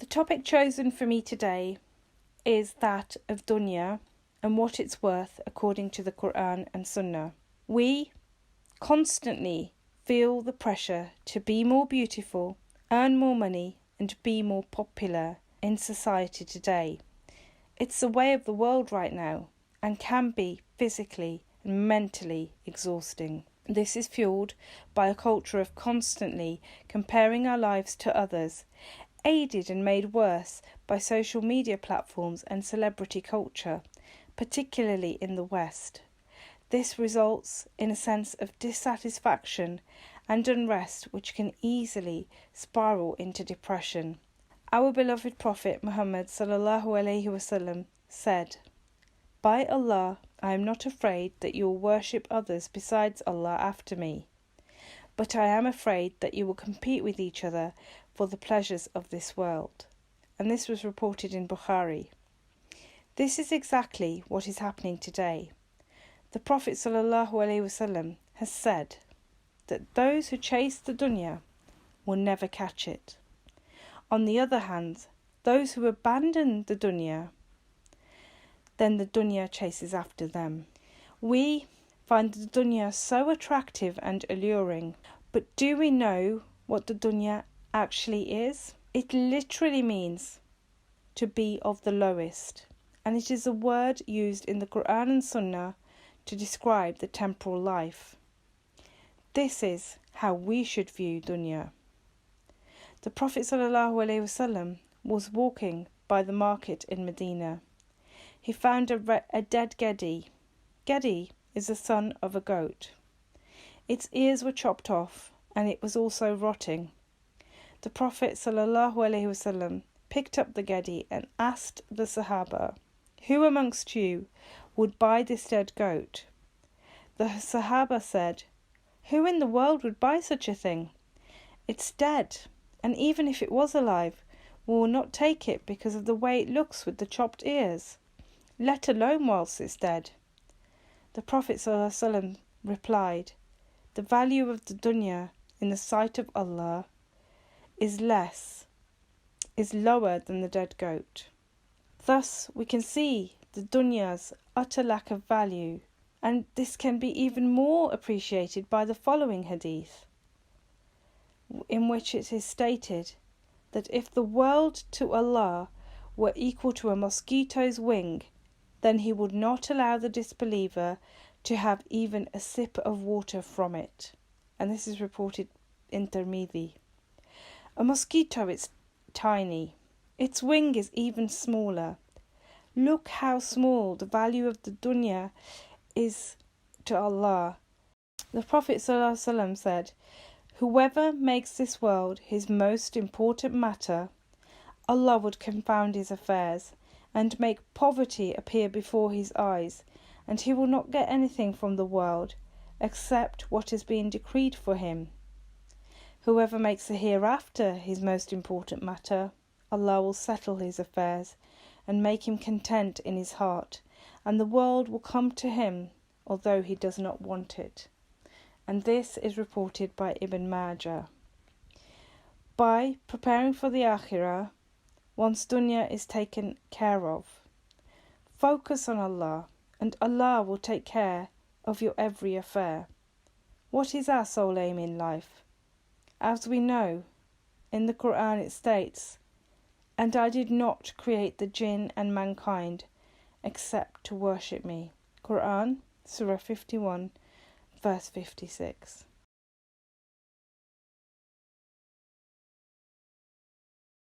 topic chosen for me today is that of dunya and what it's worth according to the Quran and Sunnah. We constantly feel the pressure to be more beautiful, earn more money, and be more popular in society today. It's the way of the world right now and can be physically and mentally exhausting. This is fueled by a culture of constantly comparing our lives to others, aided and made worse by social media platforms and celebrity culture, particularly in the West. This results in a sense of dissatisfaction and unrest which can easily spiral into depression. Our beloved Prophet Muhammad ﷺ said, "By Allah, I am not afraid that you will worship others besides Allah after me, but I am afraid that you will compete with each other for the pleasures of this world." And this was reported in Bukhari. This is exactly what is happening today. The Prophet ﷺ has said that those who chase the dunya will never catch it. On the other hand, those who abandon the dunya, then the dunya chases after them. We find the dunya so attractive and alluring, but do we know what the dunya actually is? It literally means to be of the lowest, and it is a word used in the Quran and Sunnah to describe the temporal life. This is how we should view dunya. The Prophet ﷺ was walking by the market in Medina. He found a dead Gedi. Gedi is the son of a goat. Its ears were chopped off and it was also rotting. The Prophet ﷺ picked up the Gedi and asked the Sahaba, "Who amongst you would buy this dead goat?" The Sahaba said, "Who in the world would buy such a thing? It's dead, and even if it was alive, we will not take it because of the way it looks with the chopped ears, let alone whilst it's dead." The Prophet ﷺ replied, "The value of the dunya in the sight of Allah is lower than the dead goat." Thus we can see the dunya's utter lack of value, and this can be even more appreciated by the following hadith, in which it is stated that if the world to Allah were equal to a mosquito's wing, then he would not allow the disbeliever to have even a sip of water from it. And this is reported in Tirmidhi. A mosquito is tiny. Its wing is even smaller. Look how small the value of the dunya is to Allah. The Prophet ﷺ said, "Whoever makes this world his most important matter, Allah would confound his affairs and make poverty appear before his eyes, and he will not get anything from the world except what has been decreed for him. Whoever makes the hereafter his most important matter, Allah will settle his affairs and make him content in his heart, and the world will come to him although he does not want it." And this is reported by Ibn Majah. By preparing for the Akhirah, one's dunya is taken care of. Focus on Allah, and Allah will take care of your every affair. What is our sole aim in life? As we know, in the Quran it states, "And I did not create the jinn and mankind except to worship me." Quran, Surah 51, verse 56.